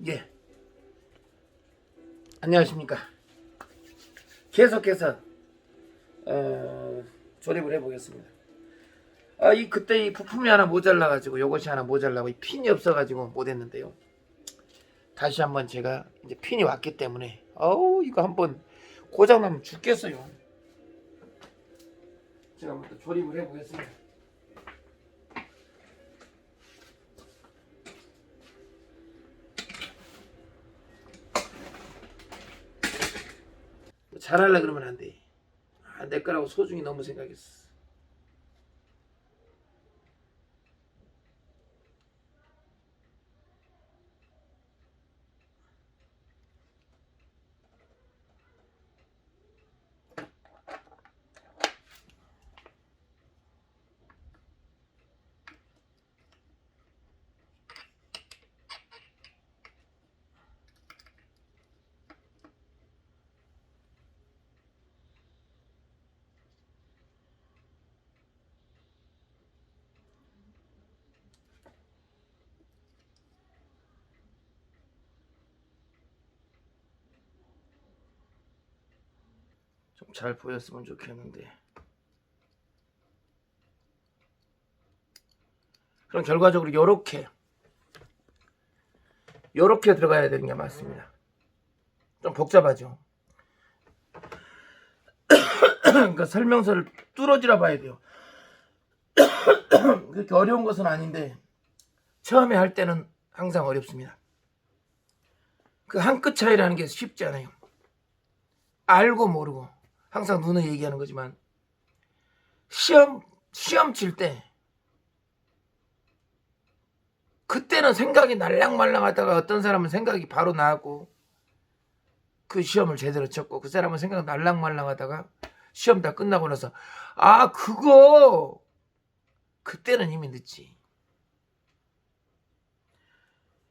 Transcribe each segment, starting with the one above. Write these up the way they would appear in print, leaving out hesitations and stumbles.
예, 안녕하십니까. 계속해서 조립을 해보겠습니다. 그때 이 부품이 하나 모자라가지고 요것이 하나 모자라고 이 핀이 없어가지고 못했는데요. 다시 한번 제가 이제 핀이 왔기 때문에 이거 한번 고장나면 죽겠어요. 제가 한번 또 조립을 해보겠습니다. 잘하려 그러면 안 돼. 내 거라고 소중히 너무 생각했어. 좀 잘 보였으면 좋겠는데. 그럼 결과적으로 요렇게 들어가야 되는 게 맞습니다. 좀 복잡하죠. 그러니까 설명서를 뚫어지라 봐야 돼요. 그렇게 어려운 것은 아닌데 처음에 할 때는 항상 어렵습니다. 그 한 끗 차이라는 게 쉽지 않아요. 알고 모르고 항상 눈에 얘기하는 거지만 시험 칠 때 그때는 생각이 날랑말랑하다가 어떤 사람은 생각이 바로 나고 그 시험을 제대로 쳤고, 그 사람은 생각 날랑말랑하다가 시험 다 끝나고 나서 그거 그때는 이미 늦지.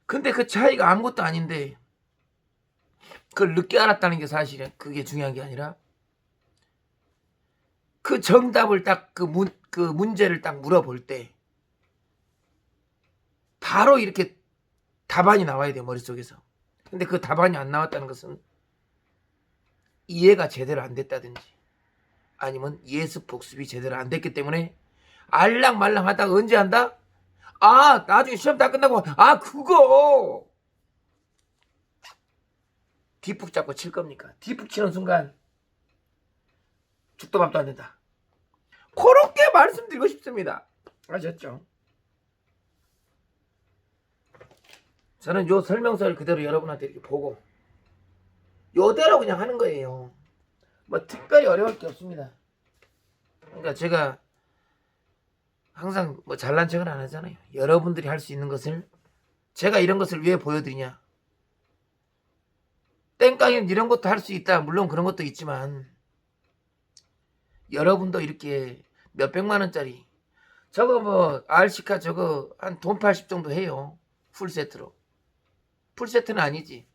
근데 그 차이가 아무것도 아닌데 그걸 늦게 알았다는 게 사실은 그게 중요한 게 아니라 그 정답을 딱 그 문제를 딱 물어볼 때 바로 이렇게 답안이 나와야 돼요, 머릿속에서. 근데 그 답안이 안 나왔다는 것은 이해가 제대로 안 됐다든지 아니면 예습 복습이 제대로 안 됐기 때문에 알랑말랑 하다가 언제 한다? 나중에 시험 다 끝나고 그거 뒷북 잡고 칠 겁니까? 뒷북 치는 순간 죽도 밥도 안 된다. 그렇게 말씀드리고 싶습니다. 아셨죠? 저는 요 설명서를 그대로 여러분한테 이렇게 보고 요대로 그냥 하는 거예요. 뭐 특별히 어려울 게 없습니다. 그러니까 제가 항상 뭐 잘난 척은 안 하잖아요. 여러분들이 할 수 있는 것을 제가 이런 것을 왜 보여드리냐. 땡깡이는 이런 것도 할 수 있다. 물론 그런 것도 있지만 여러분도 이렇게 몇백만 원짜리 저거 뭐 RC카 저거 한 돈 80 정도 해요. 풀세트로. 풀세트는 아니지.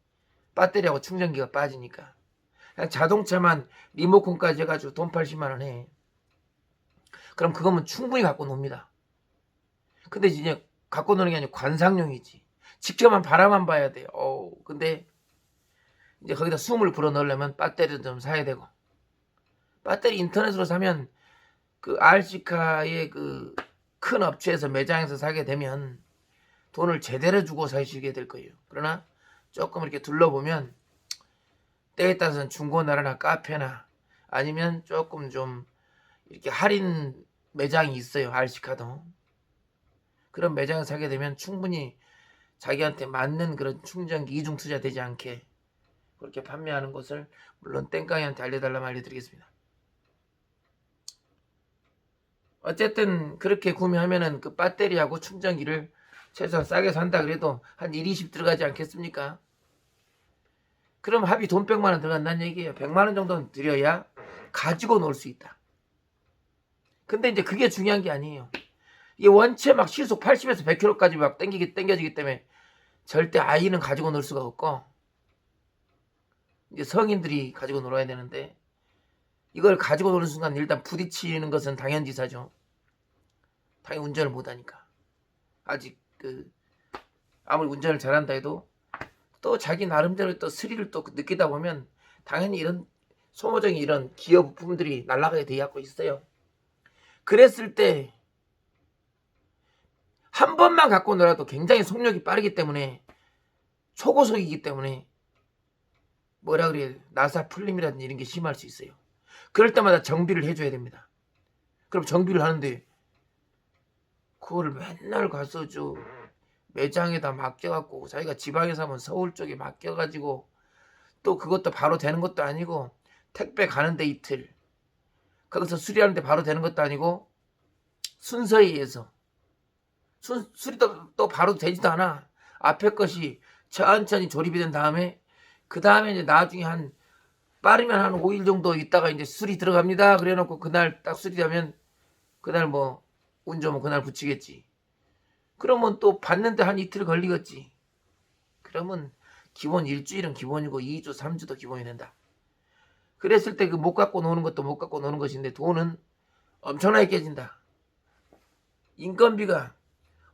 배터리하고 충전기가 빠지니까. 그냥 자동차만 리모컨까지 해가지고 돈 80만 원 해. 그럼 그거면 충분히 갖고 놉니다. 근데 이제 갖고 노는 게 아니고 관상용이지. 직접만 바라만 봐야 돼요. 근데 이제 거기다 숨을 불어 넣으려면 배터리도 좀 사야 되고. 배터리 인터넷으로 사면 그 RC카의 그 큰 업체에서 매장에서 사게 되면 돈을 제대로 주고 사시게 될 거예요. 그러나 조금 이렇게 둘러보면 때에 따라서는 중고나라나 카페나 아니면 조금 좀 이렇게 할인 매장이 있어요. RC카도. 그런 매장을 사게 되면 충분히 자기한테 맞는 그런 충전기 이중 투자 되지 않게 그렇게 판매하는 것을 물론 땡깡이한테 알려달라면 알려드리겠습니다. 어쨌든 그렇게 구매하면은 그 배터리하고 충전기를 최소한 싸게 산다 그래도 한 1, 20 들어가지 않겠습니까? 그럼 합이 돈 100만 원 들어간다는 얘기예요. 100만 원 정도는 들여야 가지고 놀 수 있다. 근데 이제 그게 중요한 게 아니에요. 이게 원체 막 시속 80에서 100km까지 막 땡겨지기 때문에 절대 아이는 가지고 놀 수가 없고 이제 성인들이 가지고 놀아야 되는데 이걸 가지고 노는 순간 일단 부딪히는 것은 당연지사죠. 당연히 운전을 못하니까. 아직 아무리 운전을 잘한다 해도 또 자기 나름대로 또 스릴을 또 느끼다 보면 당연히 이런 소모적인 이런 기어 부품들이 날아가게 되어 있어요. 그랬을 때 한 번만 갖고 놀아도 굉장히 속력이 빠르기 때문에 초고속이기 때문에 뭐라 그래야 나사 풀림이라든지 이런 게 심할 수 있어요. 그럴 때마다 정비를 해줘야 됩니다. 그럼 정비를 하는데 그거를 맨날 가서 저 매장에다 맡겨갖고 자기가 지방에 사면 서울 쪽에 맡겨가지고 또 그것도 바로 되는 것도 아니고 택배 가는데 이틀 거기서 수리하는데 바로 되는 것도 아니고 순서에 의해서 수리도 또 바로 되지도 않아. 앞에 것이 천천히 조립이 된 다음에 그 다음에 이제 나중에 한 빠르면 한 5일 정도 있다가 이제 수리 들어갑니다. 그래 놓고 그날 딱 수리되면 그날 뭐 운 좋으면 그날 붙이겠지. 그러면 또 받는데 한 이틀 걸리겠지. 그러면 기본 일주일은 기본이고 2주 3주도 기본이 된다. 그랬을 때 그 못 갖고 노는 것도 못 갖고 노는 것인데 돈은 엄청나게 깨진다. 인건비가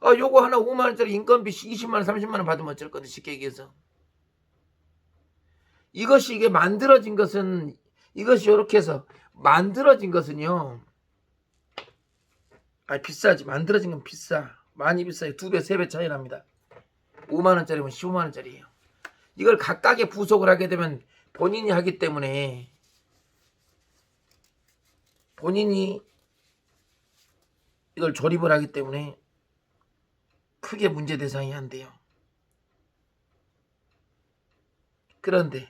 요거 하나 5만원짜리 인건비 20만원 30만원 받으면 어쩔 건데 쉽게 얘기해서 이게 만들어진 것은 이것이 이렇게 해서 만들어진 것은요 비싸지. 만들어진 건 비싸. 많이 비싸요. 2배 3배 차이 납니다. 5만원짜리면 15만원짜리예요. 이걸 각각의 부속을 하게 되면 본인이 하기 때문에 본인이 이걸 조립을 하기 때문에 크게 문제 대상이 안 돼요. 그런데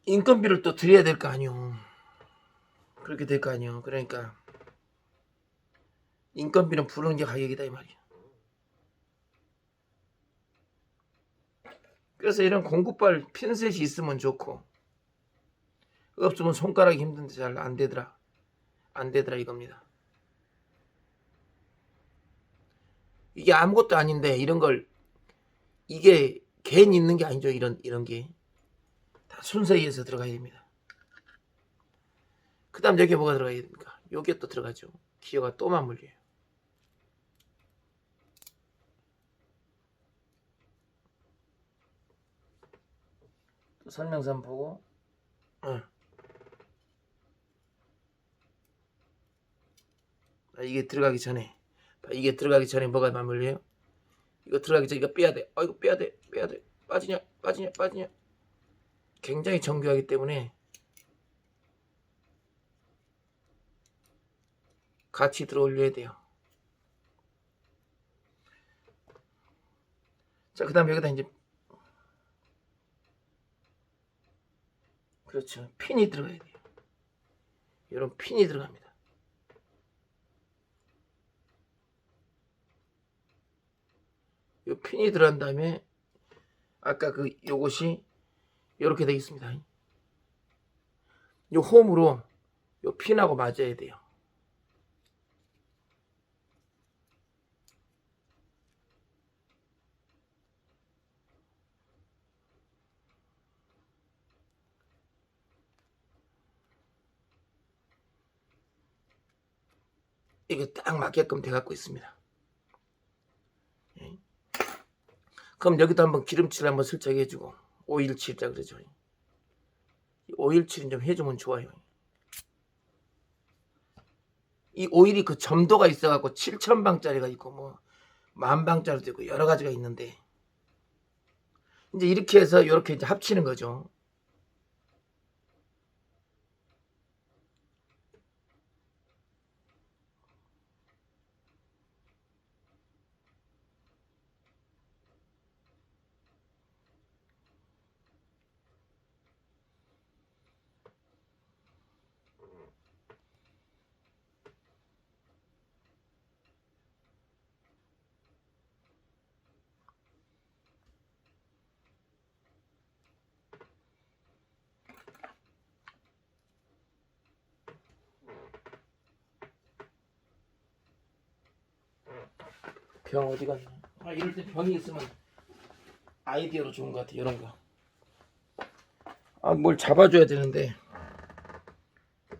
인건비를 또 드려야 될 거 아니오. 그렇게 될 거 아니오. 그러니까 인건비는 부르는 게 가격이다 이 말이야. 그래서 이런 공구발 핀셋이 있으면 좋고 없으면 손가락이 힘든데 잘 안 되더라. 안 되더라 이겁니다. 이게 아무것도 아닌데 이런 걸 이게 괜히 있는 게 아니죠. 이런 게 다 순서에 의해서 들어가야 됩니다. 그 다음 여기에 뭐가 들어가야 됩니까? 여기에 또 들어가죠. 기어가 또 맞물려요. 또 설명서 한번 보고 이게 들어가기 전에 뭐가 맞물려요? 이거 들어가기 전에 이거 빼야 돼. 이거 빼야 돼. 빠지냐. 굉장히 정교하기 때문에 같이 들어 올려야 돼요. 자, 그 다음 여기다 이제 그렇죠. 핀이 들어가야 돼요. 이런 핀이 들어갑니다. 이 핀이 들어간 다음에 아까 요것이 이렇게 되어 있습니다. 이 홈으로 이 핀하고 맞아야 돼요. 이게 딱 맞게끔 돼 갖고 있습니다. 그럼 여기도 한번 기름칠 한번 슬쩍 해주고 오일칠자 그러죠. 오일칠 좀 해주면 좋아요. 이 오일이 그 점도가 있어갖고 7,000방짜리가 있고 뭐 10,000방짜리도 있고 여러 가지가 있는데 이제 이렇게 해서 이렇게 이제 합치는 거죠. 병 어디 갔나? 이럴 때 병이 있으면 아이디어로 좋은 것 같아요. 이런 거. 아, 뭘 잡아줘야 되는데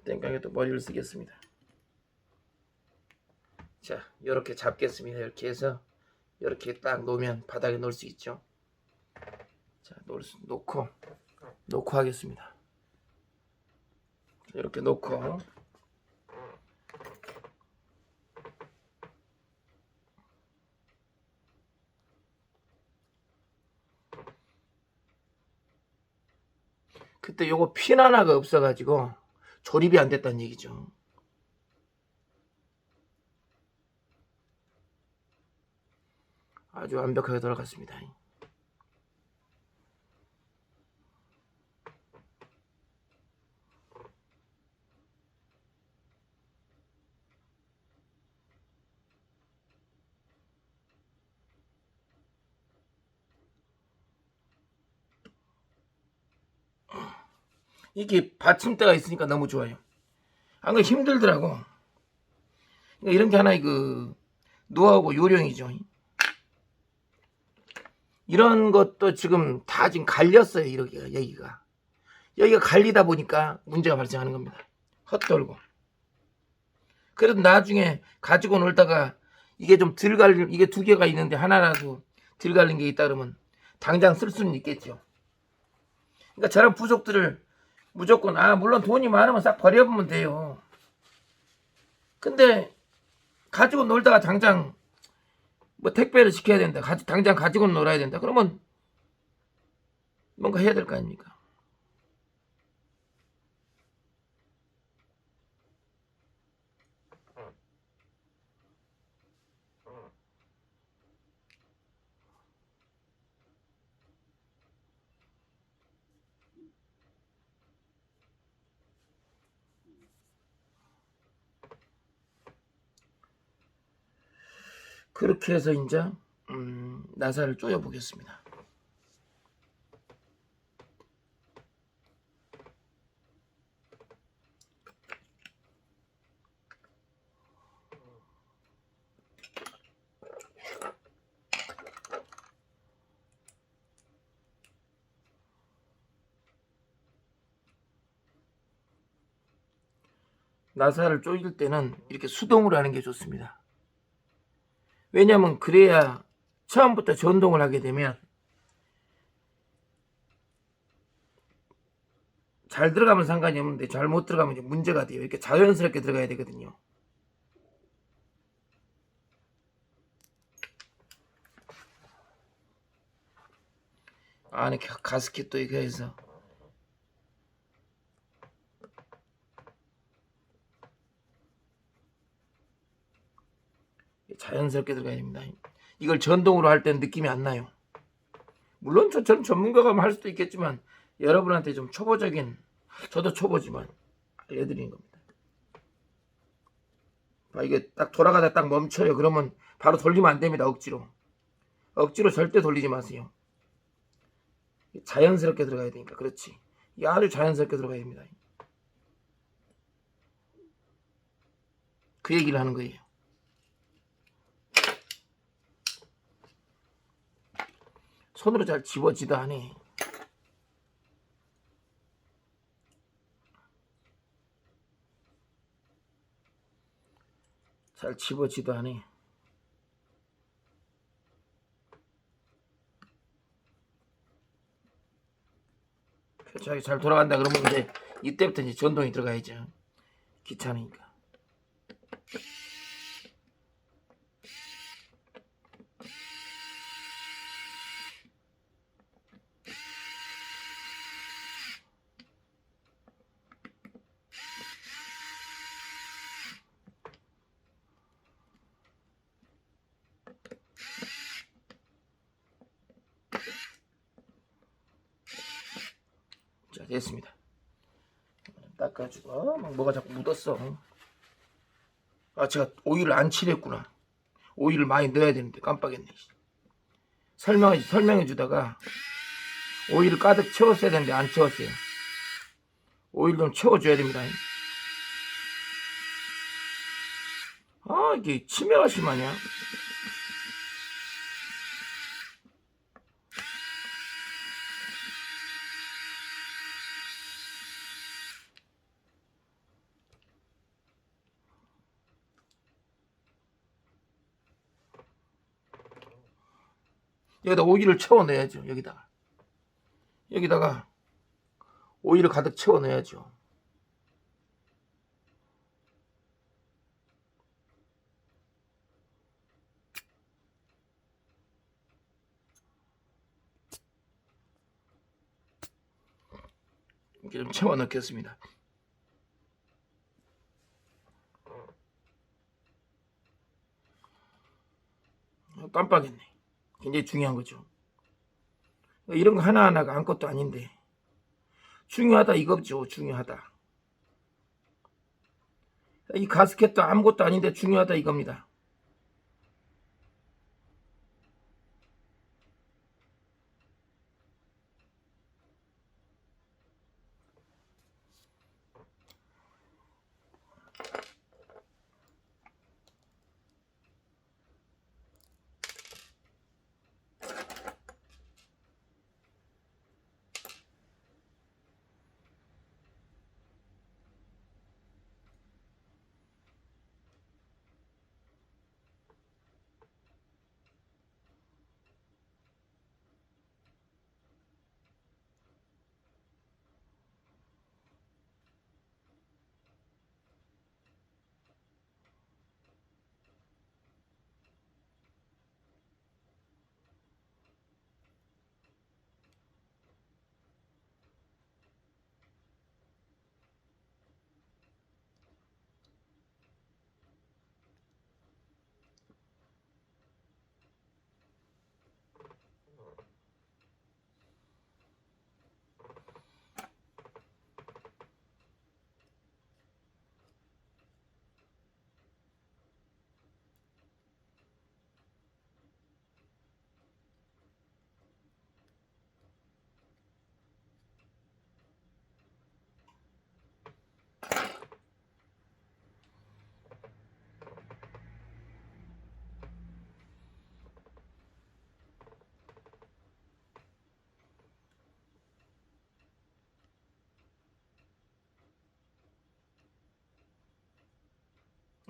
땡깡에 또 머리를 쓰겠습니다. 자, 이렇게 잡겠습니다. 이렇게 해서 이렇게 딱 놓으면 바닥에 놓을 수 있죠. 자, 놓고 하겠습니다. 이렇게 놓고 그때 요거 핀 하나가 없어가지고 조립이 안 됐다는 얘기죠. 아주 완벽하게 돌아갔습니다. 이게 받침대가 있으니까 너무 좋아요. 안 그래도 힘들더라고. 그러니까 이런 게 하나의 그 노하우고 요령이죠. 이런 것도 지금 다 지금 갈렸어요. 여기가 갈리다 보니까 문제가 발생하는 겁니다. 헛돌고. 그래도 나중에 가지고 놀다가 이게 좀 덜 갈린, 이게 두 개가 있는데 하나라도 덜 갈린 게 있다 그러면 당장 쓸 수는 있겠죠. 그러니까 저런 부속들을 무조건 물론 돈이 많으면 싹 버려보면 돼요. 근데 가지고 놀다가 당장 뭐 택배를 시켜야 된다, 당장 가지고 놀아야 된다 그러면 뭔가 해야 될 거 아닙니까? 그렇게 해서 이제 나사를 조여 보겠습니다. 나사를 조일 때는 이렇게 수동으로 하는 게 좋습니다. 왜냐하면 그래야 처음부터 전동을 하게 되면 잘 들어가면 상관이 없는데 잘못 들어가면 이제 문제가 돼요. 이렇게 자연스럽게 들어가야 되거든요. 안에 가스켓도 이거 해서 자연스럽게 들어가야 됩니다. 이걸 전동으로 할 때는 느낌이 안 나요. 물론 저는 전문가가 할 수도 있겠지만 여러분한테 좀 초보적인, 저도 초보지만 알려드리는 겁니다. 이게 딱 돌아가다 딱 멈춰요. 그러면 바로 돌리면 안 됩니다. 억지로 절대 돌리지 마세요. 자연스럽게 들어가야 되니까. 그렇지. 이게 아주 자연스럽게 들어가야 됩니다. 그 얘기를 하는 거예요. 손으로 잘 집어지도 않네. 잘 집어지도 않네. 표창이 잘 돌아간다 그러면 이제 이때부터 이제 전동이 들어가야죠. 귀찮으니까. 자, 됐습니다. 닦아주고 뭐가 자꾸 묻었어. 제가 오일을 안 칠했구나. 오일을 많이 넣어야 되는데 깜빡했네. 설명해 주다가 오일을 가득 채웠어야 되는데 안 채웠어요. 오일 좀 채워줘야 됩니다. 이게 치매가 심하냐? 여기다 오일을 채워 넣어야죠. 여기다가 오일을 가득 채워 넣어야죠. 이렇게 좀 채워 넣겠습니다. 깜빡했네. 굉장히 중요한 거죠. 이런 거 하나하나가 아무것도 아닌데 중요하다 이거죠. 중요하다. 이 가스켓도 아무것도 아닌데 중요하다 이겁니다.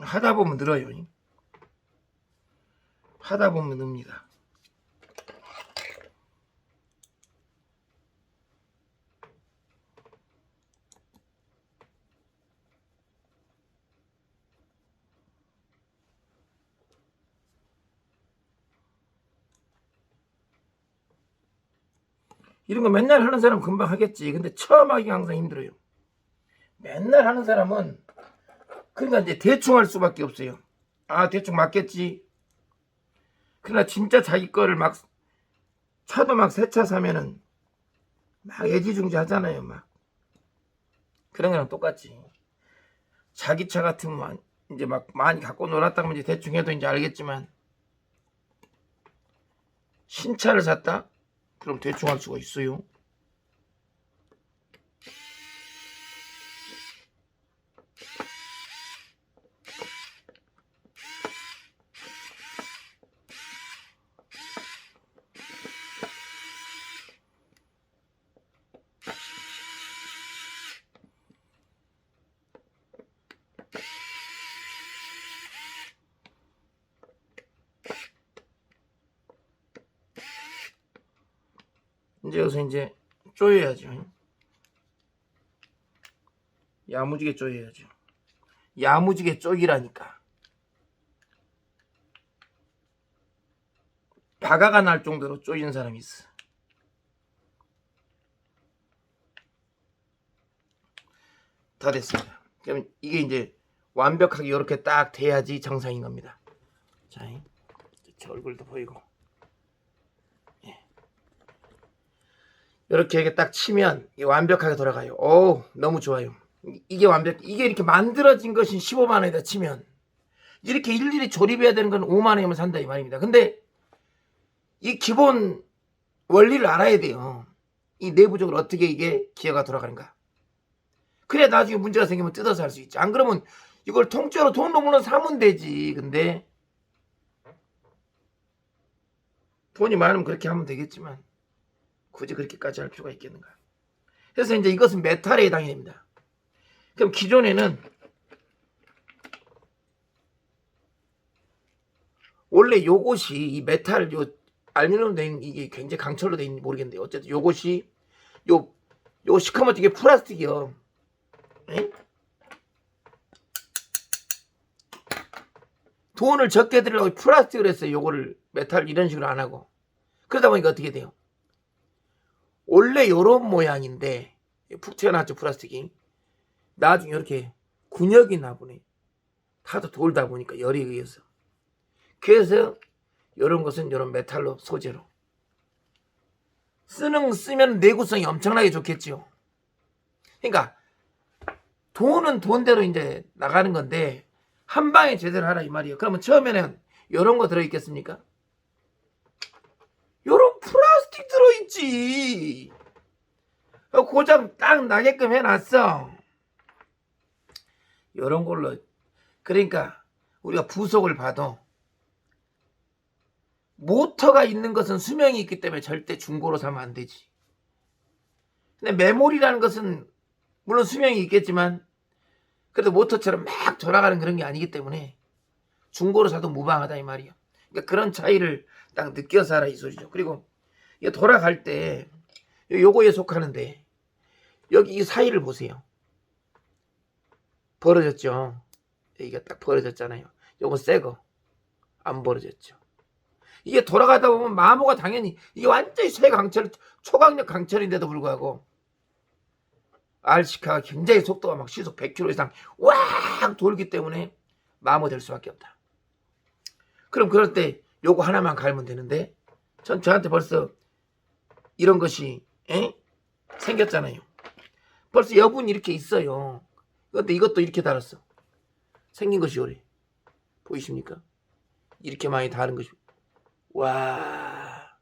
하다 보면 늘어요. 하다 보면 늡니다. 이런 거 맨날 하는 사람은 금방 하겠지. 근데 처음 하기가 항상 힘들어요. 맨날 하는 사람은 그러니까 이제 대충 할 수밖에 없어요. 아, 대충 맞겠지. 그러나 진짜 자기 거를 막 차도 막 새 차 사면은 막 애지중지 하잖아요. 막 그런 거랑 똑같지. 자기 차 같으면 이제 막 많이 갖고 놀았다면 이제 대충 해도 이제 알겠지만 신차를 샀다? 그럼 대충 할 수가 있어요. 이제 여기서 이제 쪼여야죠. 야무지게 쪼여야죠. 야무지게 쪼이라니까. 바가가 날 정도로 쪼이는 사람이 있어. 다 됐습니다. 그러면 이게 이제 완벽하게 이렇게 딱 돼야지 정상인 겁니다. 자, 제 얼굴도 보이고. 이렇게 딱 치면 완벽하게 돌아가요. 오, 너무 좋아요. 이게 이게 이렇게 만들어진 것이 15만 원에다 치면 이렇게 일일이 조립해야 되는 건 5만 원이면 산다 이 말입니다. 근데 이 기본 원리를 알아야 돼요. 이 내부적으로 어떻게 이게 기어가 돌아가는가. 그래 나중에 문제가 생기면 뜯어서 할 수 있지. 안 그러면 이걸 통째로 돈도 물론 사면 되지. 근데 돈이 많으면 그렇게 하면 되겠지만 굳이 그렇게까지 할 필요가 있겠는가. 그래서 이제 이것은 메탈에 해당이 됩니다. 그럼 기존에는 원래 요것이 이 메탈 요 알루미늄 돼 있는 이게 굉장히 강철로 돼 있는지 모르겠는데 어쨌든 요것이 요 시커먼 이게 플라스틱이요. 에? 돈을 적게 들으려고 플라스틱을 했어요. 요거를 메탈 이런 식으로 안 하고. 그러다 보니까 어떻게 돼요? 원래 요런 모양인데 푹 튀어나왔죠 플라스틱이. 나중에 이렇게 군역이 나보네. 하도 돌다 보니까 열에 의해서. 그래서 이런 것은 이런 메탈로 소재로 쓰면 내구성이 엄청나게 좋겠죠. 그러니까 돈은 돈대로 이제 나가는 건데 한 방에 제대로 하라 이 말이에요. 그러면 처음에는 이런 거 들어있겠습니까? 이런 플라스틱 들어있지. 고장 딱 나게끔 해놨어. 이런 걸로. 그러니까 우리가 부속을 봐도 모터가 있는 것은 수명이 있기 때문에 절대 중고로 사면 안 되지. 근데 메모리라는 것은 물론 수명이 있겠지만 그래도 모터처럼 막 돌아가는 그런 게 아니기 때문에 중고로 사도 무방하다 이 말이야. 그러니까 그런 차이를 딱 느껴서 하라 이 소리죠. 그리고 이거 돌아갈 때 요거에 속하는데 여기 이 사이를 보세요. 벌어졌죠. 여기가 딱 벌어졌잖아요. 요거 새거 안 벌어졌죠. 이게 돌아가다 보면 마모가 당연히 이게 완전히 새 강철 초강력 강철인데도 불구하고 RC카가 굉장히 속도가 막 시속 100km 이상 왁 돌기 때문에 마모될 수밖에 없다. 그럼 그럴 때 요거 하나만 갈면 되는데 저한테 벌써 이런 것이 생겼잖아요. 벌써 여분이 이렇게 있어요. 근데 이것도 이렇게 달았어. 생긴 것이 요래. 보이십니까? 이렇게 많이 다른 것이. 와.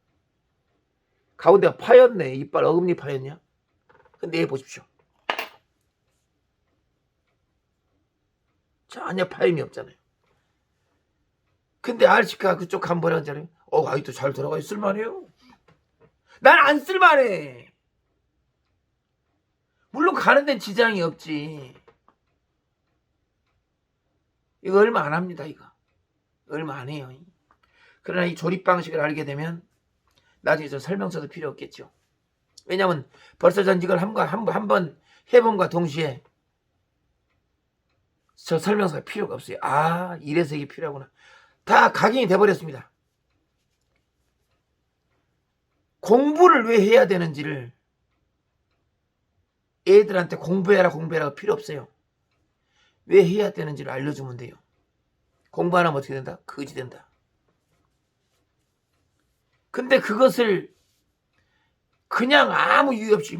가운데가 파였네. 이빨 어금니 파였냐? 근데 얘 보십시오. 전혀 파임이 없잖아요. 근데 RC카 그쪽 한번 보라잖아요. 아직도 잘 돌아가요. 쓸만해요. 난 안 쓸만해. 물론 가는 데는 지장이 없지. 이거 얼마 안 합니다. 이거 얼마 안 해요. 그러나 이 조립 방식을 알게 되면 나중에 저 설명서도 필요 없겠죠. 왜냐면 벌써 전 이걸 한 번 해봄과 동시에 저 설명서가 필요가 없어요. 이래서 이게 필요하구나. 다 각인이 돼버렸습니다. 공부를 왜 해야 되는지를 애들한테 공부해라 필요 없어요. 왜 해야 되는지를 알려주면 돼요. 공부 안 하면 어떻게 된다? 거지 된다. 근데 그것을 그냥 아무 이유 없이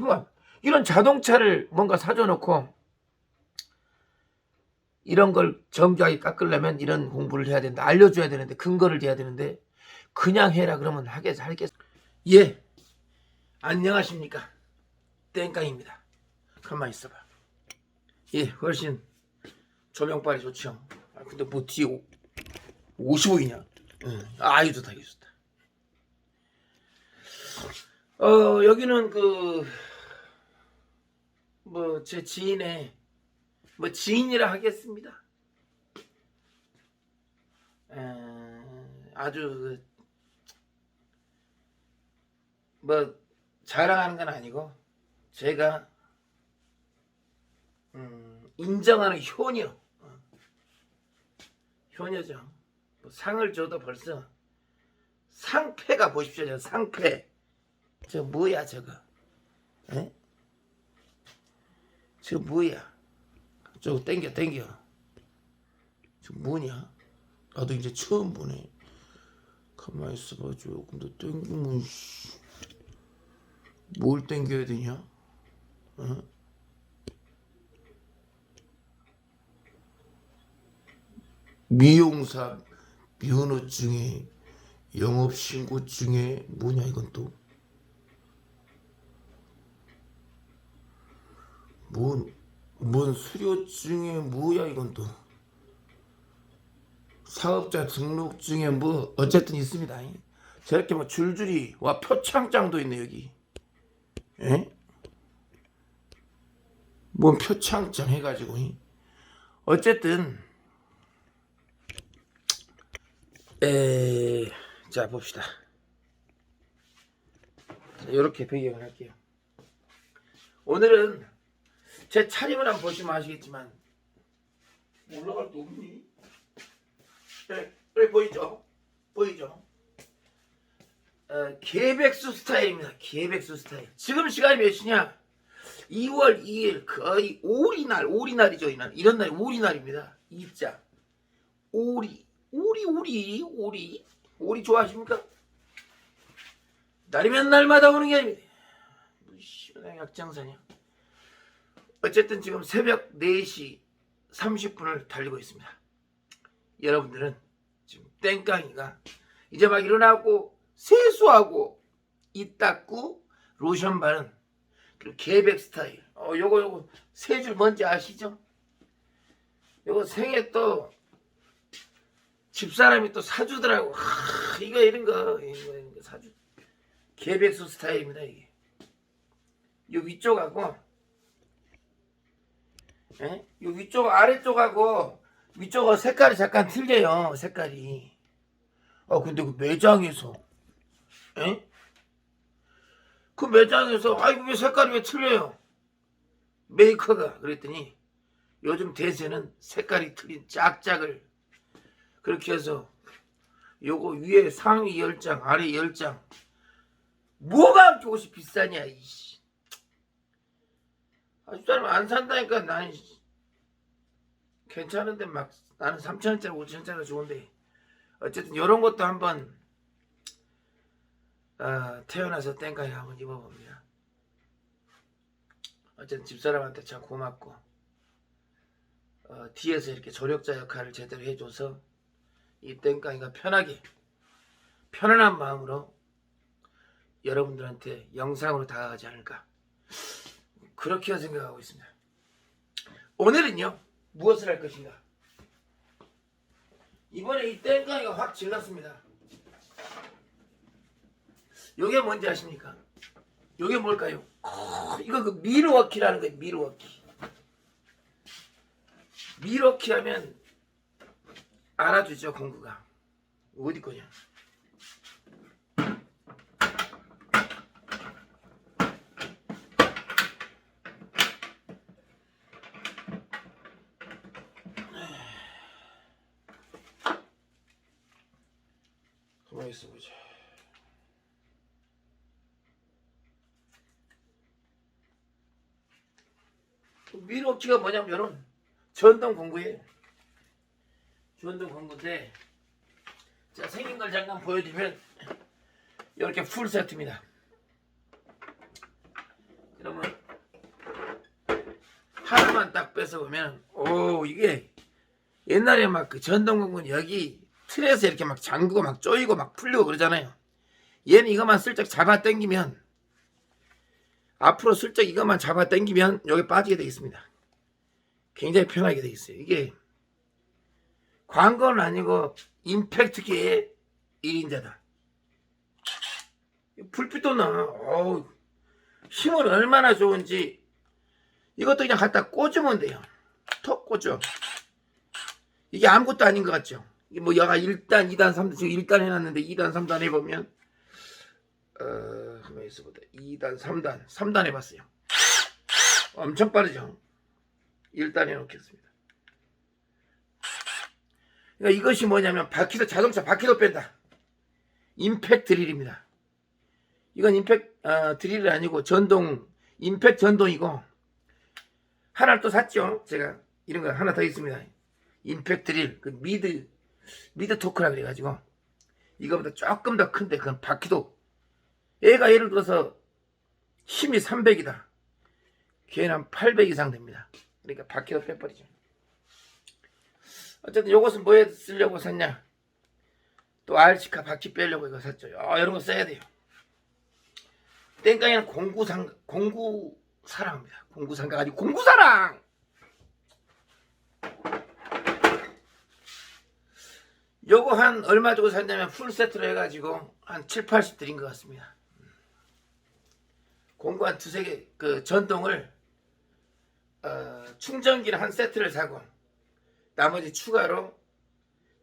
이런 자동차를 뭔가 사줘놓고 이런 걸 정교하게 깎으려면 이런 공부를 해야 된다. 알려줘야 되는데 근거를 대야 되는데 그냥 해라 그러면 하겠어. 예, 안녕하십니까. 땡깡입니다. 가만히 있어봐. 예, 훨씬 조명빨이 좋죠. 근데 뭐 뒤에 55이냐? 이거 좋다, 이거 좋다. 여기는 제 지인의 지인이라 하겠습니다. 아주 자랑하는 건 아니고 제가 인정하는 효녀죠. 상을 줘도 벌써 상패가 보십시오. 저 상패. 저 뭐야 저거? 저 뭐야? 저거 땡겨. 저 뭐냐? 나도 이제 처음 보네. 가만히 있어봐. 조금 더 땡기면 뭘 땡겨야 되냐? 미용사 면허증에 영업신고증에 뭐냐 이건 또 뭔 수료증에 뭐야 이건 또 사업자 등록증에 어쨌든 있습니다. 저렇게 줄줄이 표창장도 있네 여기. 뭔 표창장 해가지고 어쨌든 자 봅시다. 이렇게 배경을 할게요. 오늘은 제 차림을 한번 보시면 아시겠지만 올라갈 데 없니? 네, 보이죠? 보이죠? 계백수 스타일입니다. 계백수 스타일. 지금 시간이 몇 시냐? 2월 2일 거의 오리날이죠. 이런 날이 오리날입니다. 이자 오리 좋아하십니까? 날이면 날마다 오는 게 아닙니다. 약장사냐? 어쨌든 지금 새벽 4시 30분을 달리고 있습니다. 여러분들은 지금 땡깡이가 이제 막 일어나고 세수하고 이 닦고 로션 바른 그리고 계백 스타일. 요거 세 줄 뭔지 아시죠? 요거 생에 또 집사람이 또 사주더라고. 이거 이런 거 사주. 계백수 스타일입니다 이게. 요 위쪽하고 요 위쪽 아래쪽하고 위쪽하고 색깔이 잠깐 틀려요. 색깔이. 근데 그 매장에서 그 매장에서 아이고 왜 색깔이 왜 틀려요? 메이커가 그랬더니 요즘 대세는 색깔이 틀린 짝짝을 그렇게 해서 요거 위에 상위 10장 아래 10장 뭐가 그렇게 옷이 비싸냐 이씨. 이 사람 안 산다니까. 나는 괜찮은데 막 나는 3,000원짜리 5,000원짜리가 좋은데 어쨌든 이런 것도 한번 태어나서 땡깡이 한번 입어봅니다. 어쨌든 집사람한테 참 고맙고 뒤에서 이렇게 조력자 역할을 제대로 해줘서 이 땡깡이가 편안한 마음으로 여러분들한테 영상으로 다가가지 않을까 그렇게 생각하고 있습니다. 오늘은요 무엇을 할 것인가. 이번에 이 땡깡이가 확 질렀습니다. 요게 뭔지 아십니까? 요게 뭘까요? 이거 그 미르워키라는 거예요. 미르워키. 미르워키 하면 알아주죠. 공구가 어디 거냐. 가만히 있어보자. 미르워키가 뭐냐면 여러분 전동 공구예요. 전동 공구인데 자 생긴 걸 잠깐 보여드리면 이렇게 풀 세트입니다. 그러면 하나만 딱 뺏어보면 이게 옛날에 막 그 전동 공구는 여기 틀에서 이렇게 막 잠그고 막 조이고 막 풀리고 그러잖아요. 얘는 이것만 슬쩍 잡아 당기면 앞으로 슬쩍 이것만 잡아 당기면 여기 빠지게 되어 있습니다. 굉장히 편하게 되어 있어요. 이게 광고는 아니고 임팩트계의 1인자다. 불빛도 나. 힘은 얼마나 좋은지 이것도 그냥 갖다 꽂으면 돼요. 톡 꽂죠. 이게 아무것도 아닌 것 같죠. 이게 뭐 여가 1단, 2단, 3단 지금 1단 해놨는데 2단, 3단 해보면 가만히 있어보자. 2단, 3단 해봤어요. 엄청 빠르죠. 1단 해놓겠습니다. 그러니까 이것이 뭐냐면 자동차 바퀴도 뺀다. 임팩트 드릴입니다. 이건 임팩트 드릴이 아니고 임팩트 전동이고 하나를 또 샀죠. 제가 이런 거 하나 더 있습니다. 임팩트 드릴 그 미드 토크라 그래가지고 이거보다 조금 더 큰데 그건 바퀴도 얘가 예를 들어서 힘이 300이다. 걔는 한 800 이상 됩니다. 그러니까 바퀴도 빼버리죠. 어쨌든 요것은 뭐에 쓰려고 샀냐. 또 RC카 바퀴 빼려고 이거 샀죠. 이런 거 써야 돼요. 땡깡이는 공구사랑입니다. 공구상가가 아니고 공구사랑. 요거 한 얼마 주고 샀냐면 풀세트로 해가지고 한 7, 80 드린 것 같습니다. 공구 한 두세 개 그 전동을 충전기를 한 세트를 사고 나머지 추가로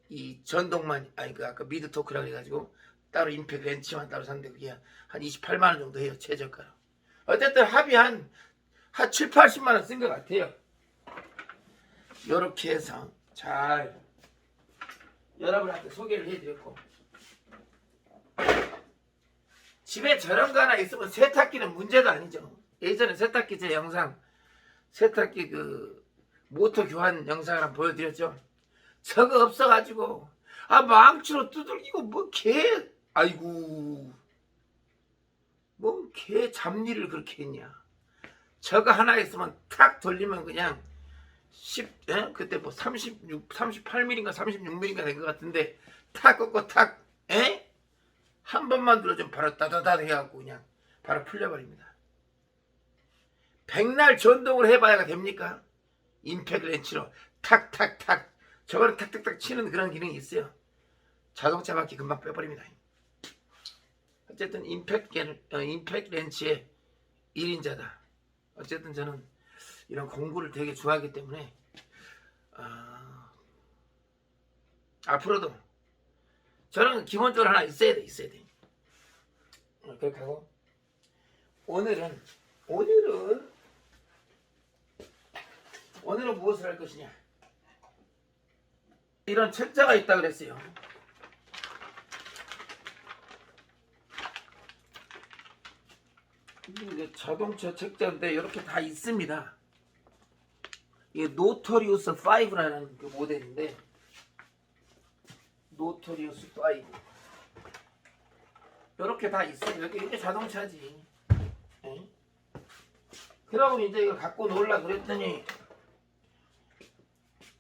이 전동만 그 아까 미드 토크라고 해가지고 따로 임팩트 렌치만 따로 샀는데 그게 한 28만원 정도 해요. 최저가로. 어쨌든 합의 한 7, 80만원 쓴 것 같아요. 요렇게 해서 잘 여러분한테 소개를 해드렸고, 집에 저런 거 하나 있으면 세탁기는 문제도 아니죠. 예전에 세탁기 제 영상, 세탁기 그 모터 교환 영상을 한번 보여드렸죠. 저거 없어가지고 망치로 두들기고 뭐 개, 아이고 뭐 개 잡일을 그렇게 했냐. 저거 하나 있으면 탁 돌리면 그냥 그때 뭐 38mm인가 36mm인가 된 것 같은데 탁 꺾고 탁 한 번만 들어주면 바로 따다다 해갖고 그냥 바로 풀려버립니다. 백날 전동을 해봐야 됩니까? 임팩트 렌치로 탁탁탁 저거를 탁탁탁 치는 그런 기능이 있어요. 자동차 바퀴 금방 빼버립니다. 어쨌든 임팩트 렌치의 1인자다. 어쨌든 저는 이런 공부를 되게 좋아하기 때문에 앞으로도 저는 기본적으로 하나 있어야 돼. 그렇게 하고 오늘은 무엇을 할 것이냐. 이런 책자가 있다 그랬어요. 이게 자동차 책자인데 이렇게 다 있습니다. 이게 노토리우스 5라는 그 모델인데, 노토리우스 5 이렇게 다 있어요. 이게 자동차지. 그러고 이제 이걸 갖고 놀라 그랬더니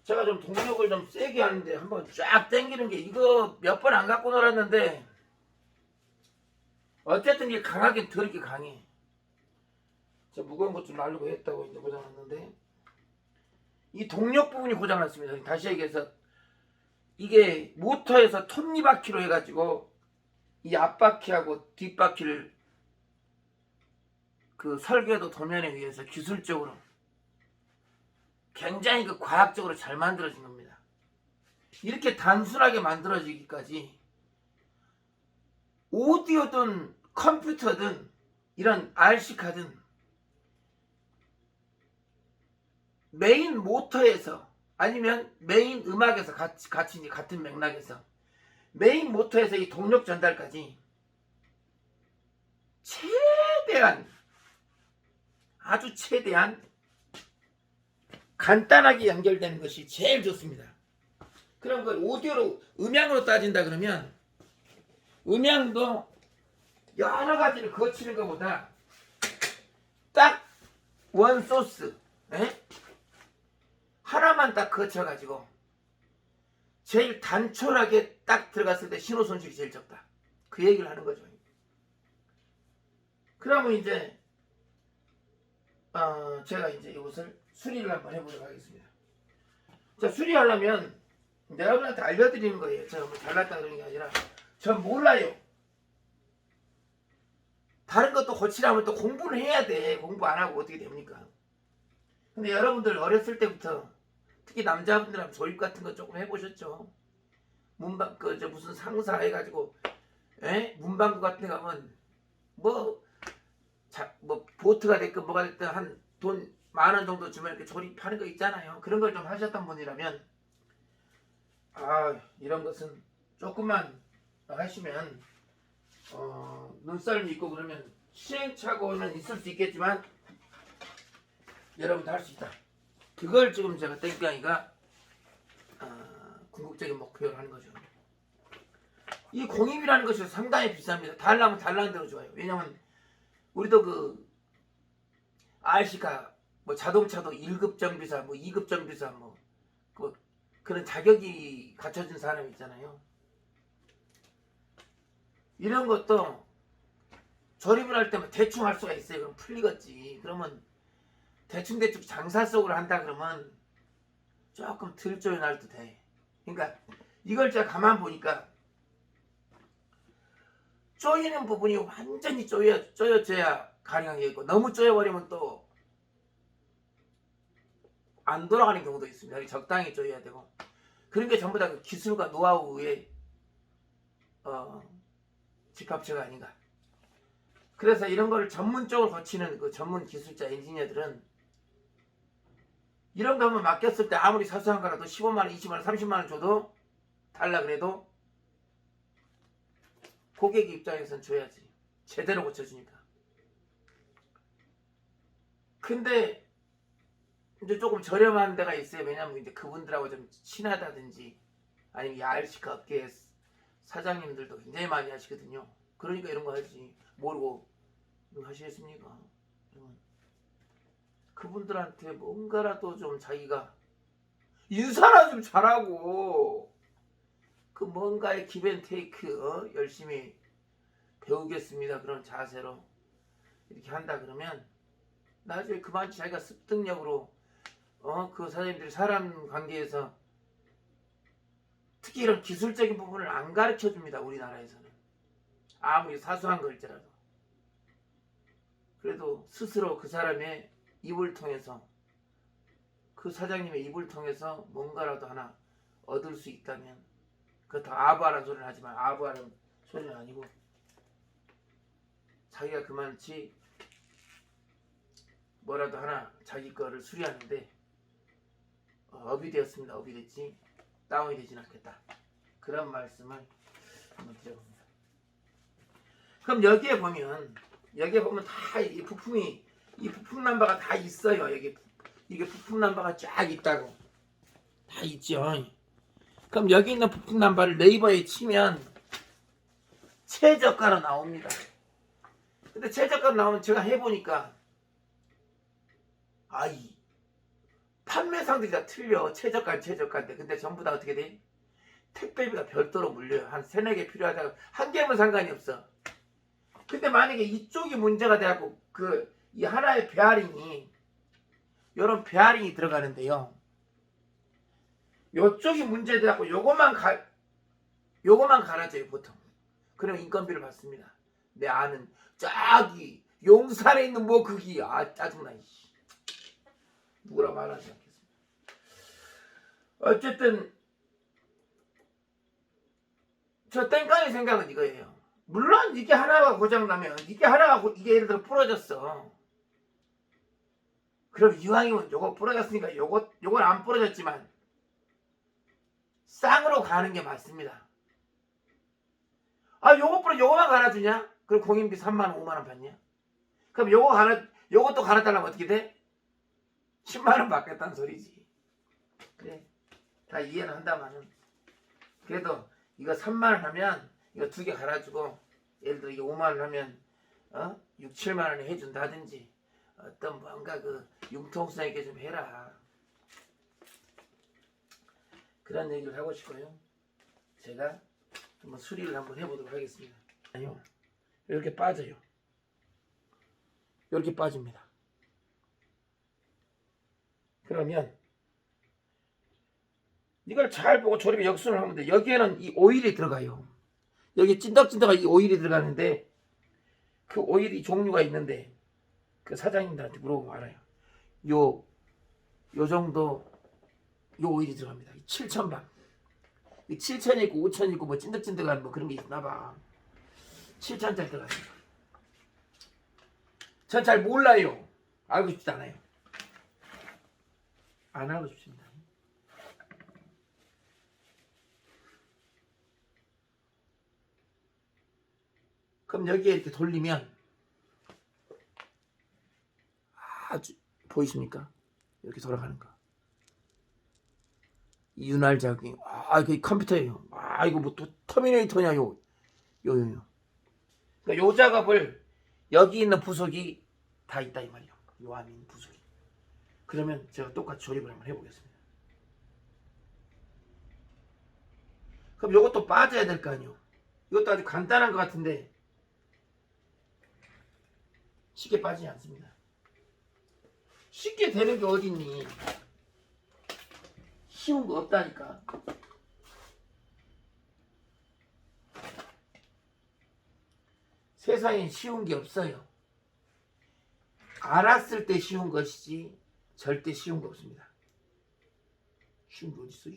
제가 좀 동력을 좀 세게 하는데 한번 쫙 당기는 게, 이거 몇 번 안 갖고 놀았는데 어쨌든 이게 강하긴 더럽게 강해. 저 무거운 것 좀 날르고 했다고 이제 고장났는데, 이 동력 부분이 고장났습니다. 다시 얘기해서 이게 모터에서 톱니바퀴로 해가지고 이 앞바퀴하고 뒷바퀴를 그 설계도 도면에 의해서 기술적으로 굉장히 그 과학적으로 잘 만들어진 겁니다. 이렇게 단순하게 만들어지기까지 오디오든 컴퓨터든 이런 RC카든 메인 모터에서 아니면 메인 음악에서 같이 같은 맥락에서 메인 모터에서 이 동력 전달까지 아주 최대한 간단하게 연결되는 것이 제일 좋습니다. 그럼 그 오디오로 음향으로 따진다 그러면 음향도 여러 가지를 거치는 것보다 딱 원 소스 하나만 딱 거쳐가지고 제일 단촐하게 딱 들어갔을 때 신호 손실이 제일 적다. 그 얘기를 하는 거죠. 그러면 이제 제가 이제 이것을 수리를 한번 해보도록 하겠습니다. 자, 수리하려면 여러분한테 알려드리는 거예요. 제가 뭐 잘났다 그러는 게 아니라 전 몰라요. 다른 것도 고치려면 또 공부를 해야 돼. 공부 안 하고 어떻게 됩니까? 근데 여러분들 어렸을 때부터 특히 남자분들하면 조립 같은 거 조금 해보셨죠? 무슨 상사 해가지고 문방구 같은 데 가면 뭐 보트가 됐건 뭐가 됐든 한 돈 10,000원 정도 주면 이렇게 조립하는 거 있잖아요. 그런 걸 좀 하셨던 분이라면 이런 것은 조금만 하시면 눈썰미 있고 그러면 시행착오는 있을 수 있겠지만 여러분도 할 수 있다. 그걸 지금 제가 땡깡이가 궁극적인 목표를 하는 거죠. 이 공임이라는 것이 상당히 비쌉니다. 달라면 달라는 대로 좋아요. 왜냐면 우리도 그 RC카 뭐 자동차도 1급 정비사 뭐 2급 정비사 뭐 그런 자격이 갖춰진 사람이 있잖아요. 이런 것도 조립을 할 때만 대충 할 수가 있어요. 그럼 풀리겠지. 그러면 대충 장사 속으로 한다 그러면 조금 덜 쪼여날도 돼. 그러니까 이걸 제가 가만 보니까 쪼이는 부분이 완전히 쪼여져야 가능하게 있고, 너무 쪼여버리면 또 안 돌아가는 경우도 있습니다. 적당히 쪼여야 되고, 그런 게 전부 다 그 기술과 노하우의 집합체가 아닌가. 그래서 이런 거를 전문적으로 거치는 그 전문 기술자 엔지니어들은 이런 거 한번 맡겼을 때 아무리 사소한 거라도 15만원, 20만원, 30만원 줘도 달라 그래도 고객 입장에선 줘야지. 제대로 고쳐주니까. 근데 이제 조금 저렴한 데가 있어요. 왜냐면 이제 그분들하고 좀 친하다든지 아니면 이 RC카 업계 사장님들도 굉장히 많이 하시거든요. 그러니까 이런 거 하지. 모르고 하시겠습니까? 그분들한테 뭔가라도 좀 자기가 인사나 좀 잘하고 그 뭔가의 기브앤테이크 열심히 배우겠습니다. 그런 자세로 이렇게 한다 그러면 나중에 그만치 자기가 습득력으로 그 사장님들이 사람 관계에서 특히 이런 기술적인 부분을 안 가르쳐 줍니다. 우리나라에서는 아무리 사소한 걸지라도 그래도 스스로 그 사람의 입을 통해서 그 사장님의 입을 통해서 뭔가라도 하나 얻을 수 있다면 그렇다고 아부하라는 소리는 하지만 아부하는 소리는 아니고 자기가 그만치 뭐라도 하나 자기 거를 수리하는데 업이 되었습니다. 업이 됐지 다운이 되진 않겠다. 그런 말씀을 한번 드려봅니다. 그럼 여기에 보면 다 이 부품 넘버가 다 있어요. 이게 부품 넘버가 쫙 있다고 다 있죠. 그럼 여기 있는 부품 넘버를 네이버에 치면 최저가로 나옵니다. 근데 최저가로 나오면 제가 해보니까 판매상들이 다 틀려. 최저가인데 근데 전부 다 어떻게 돼? 택배비가 별도로 물려요. 한 3, 4개 필요하다고 한 개면 상관이 없어. 근데 만약에 이쪽이 문제가 돼갖고 이 하나의 베어링이 요런 베어링이 들어가는데요. 요쪽이 문제돼갖고 요것만 갈아줘요 보통. 그럼 인건비를 받습니다. 내 아는 저기 용산에 있는 뭐 그기 짜증나. 누구라 말하지 않겠습니다. 어쨌든 저 땡깡의 생각은 이거예요. 물론 이게 하나가 고장나면 이게 예를 들어 부러졌어. 그럼 이왕이면 요거 부러졌으니까 요건 안 부러졌지만 쌍으로 가는 게 맞습니다. 요거만 갈아주냐? 그럼 공인비 3만원 5만원 받냐? 그럼 요것도 갈아달라면 어떻게 돼? 10만원 받겠다는 소리지. 그래 다 이해는 한다마는 그래도 이거 3만원 하면 이거 2개 갈아주고 예를 들어 이게 5만원 하면 6, 7만원에 해준다든지 어떤 뭔가 그 융통성 있게 좀 해라. 그런 얘기를 하고 싶어요. 제가 한번 수리를 한번 해보도록 하겠습니다. 아니요, 이렇게 빠져요. 이렇게 빠집니다. 그러면 이걸 잘 보고 조립에 역순을 하면 돼. 여기에는 이 오일이 들어가요. 여기 찐덕찐덕한 이 오일이 들어가는데 그 오일이 종류가 있는데 그 사장님들한테 물어보면 알아요. 요 정도 요 오일이 들어갑니다. 7,000방. 7,000이 있고 5,000이 있고 뭐 찐득찐득한 뭐 그런 게 있나봐. 7,000짜리 들어갔습니다. 전 잘 몰라요. 알고 싶지 않아요. 안 알고 싶습니다. 그럼 여기에 이렇게 돌리면 아주 보이십니까? 이렇게 돌아가는 거. 이 윤활 자국이 그 컴퓨터예요. 이거 뭐 또 터미네이터냐 요. 그러니까 요 작업을 여기 있는 부속이 다 있다 이 말이에요. 요 안에 있는 부속이. 그러면 제가 똑같이 조립을 한번 해보겠습니다. 그럼 요것도 빠져야 될 거 아니에요. 이것도 아주 간단한 것 같은데 쉽게 빠지지 않습니다. 쉽게 되는 게 어딨니? 쉬운 거 없다니까. 세상에 쉬운 게 없어요. 알았을 때 쉬운 것이지 절대 쉬운 거 없습니다. 쉬운 게 어딨어?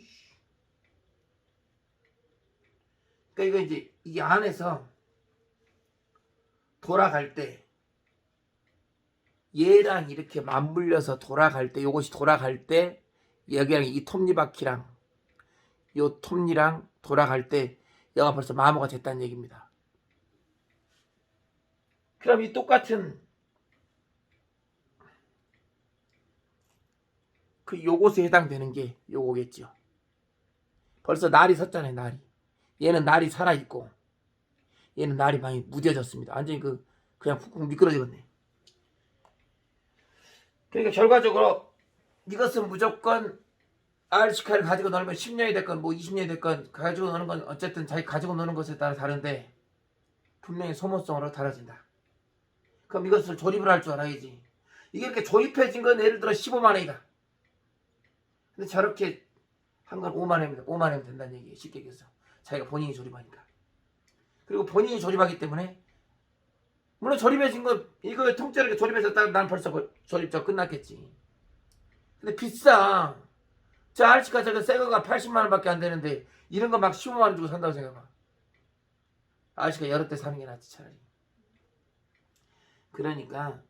그러니까 이거 이제 이 안에서 돌아갈 때 얘랑 이렇게 맞물려서 돌아갈 때, 요것이 돌아갈 때 여기랑 이 톱니바퀴랑 요 톱니랑 돌아갈 때 얘가 벌써 마모가 됐다는 얘기입니다. 그럼 이 똑같은 그 요것에 해당되는 게 요거겠죠. 벌써 날이 섰잖아요. 날이. 얘는 날이 살아있고 얘는 날이 많이 무뎌졌습니다. 완전히 그냥 푹푹 미끄러지겠네. 그러니까 결과적으로 이것은 무조건 RC카를 가지고 놀면 10년이 됐건 뭐 20년이 됐건 가지고 노는 건 어쨌든 자기 가지고 노는 것에 따라 다른데 분명히 소모성으로 달라진다. 그럼 이것을 조립을 할 줄 알아야지. 이게 이렇게 조립해진 건 예를 들어 15만 원이다. 근데 저렇게 한 건 5만 원입니다. 5만 원이면 된다는 얘기예요. 쉽게 얘기해서. 자기가 본인이 조립하니까. 그리고 본인이 조립하기 때문에 물론 조립해진 거 이거 통째로 조립해서 난 벌써 조립 끝났겠지. 근데 비싸. 저 RC카 저거 새거가 80만 원밖에 안 되는데 이런 거 막 15만 원 주고 산다고 생각해봐. RC카 여러 대 사는 게 낫지 차라리. 그러니까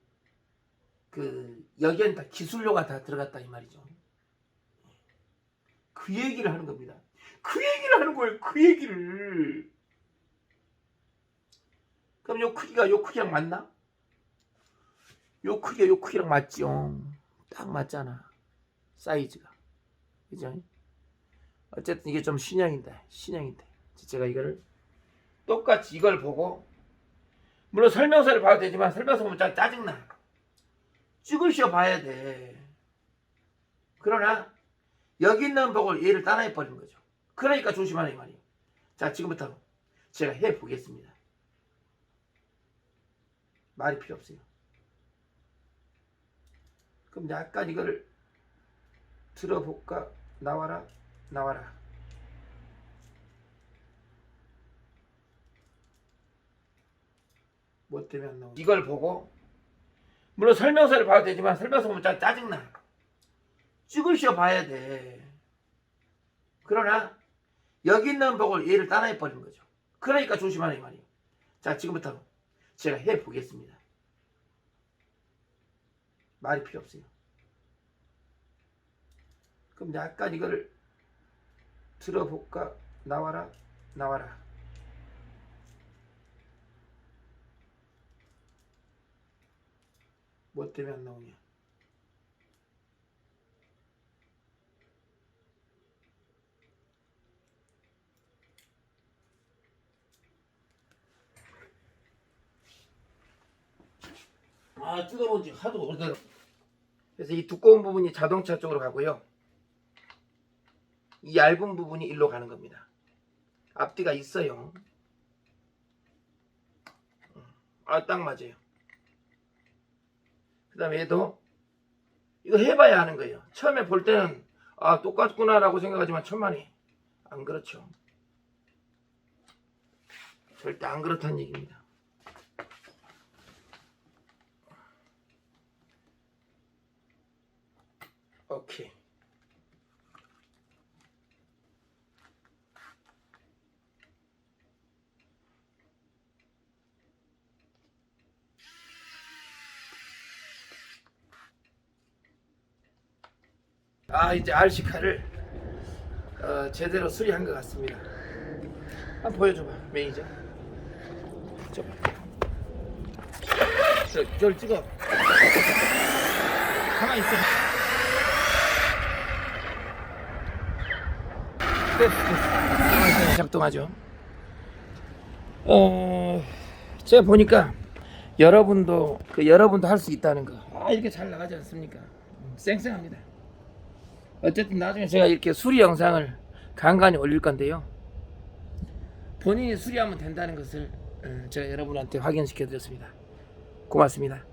여기엔 다 기술료가 다 들어갔다 이 말이죠. 그 얘기를 하는 겁니다. 그 얘기를 하는 거예요. 그 얘기를. 그럼 요 크기랑 맞나? 요 크기랑 맞죠. 딱 맞잖아. 사이즈가. 그죠? 어쨌든 이게 좀 신형인데. 제가 이거를 똑같이 이걸 보고 물론 설명서를 봐도 되지만 설명서 보면 짜증나. 찍으셔 봐야 돼. 그러나 여기 있는 복을 얘를 따라해 버리는 거죠. 그러니까 조심하라 이 말이에요. 자, 지금부터 제가 해 보겠습니다. 말이 필요 없어요. 그럼 약간 이거를 들어볼까? 나와라. 뭐 때문에 안 나오지? 이걸 보고 물론 설명서를 봐도 되지만 설명서 보면 짜증나. 찍으셔 봐야 돼. 그러나 여기 있는 복을 얘를 따라해 버리는 거죠. 그러니까 조심하라 이 말이에요. 자, 지금부터 제가 해 보겠습니다. 말이 필요 없어요. 그럼 약간 이거를 들어볼까? 나와라. 뭐 때문에 안 나오냐? 뜯어본 지 하도 오래돼서. 그래서 이 두꺼운 부분이 자동차 쪽으로 가고요. 이 얇은 부분이 일로 가는 겁니다. 앞뒤가 있어요. 딱 맞아요. 그 다음에 얘도 이거 해봐야 하는 거예요. 처음에 볼 때는 똑같구나 라고 생각하지만 천만에 안 그렇죠. 절대 안 그렇다는 얘기입니다. 오케이. 이제 RC카를 제대로 수리한 것 같습니다. 한번 보여줘봐, 매니저. 저를 찍어. 가만히 있어. 됐어. 작동하죠. 제가 보니까 여러분도 할 수 있다는 거. 이렇게 잘 나가지 않습니까? 쌩쌩합니다. 어쨌든 나중에 제가 이렇게 수리 영상을 간간히 올릴 건데요. 본인이 수리하면 된다는 것을 제가 여러분한테 확인시켜 드렸습니다. 고맙습니다.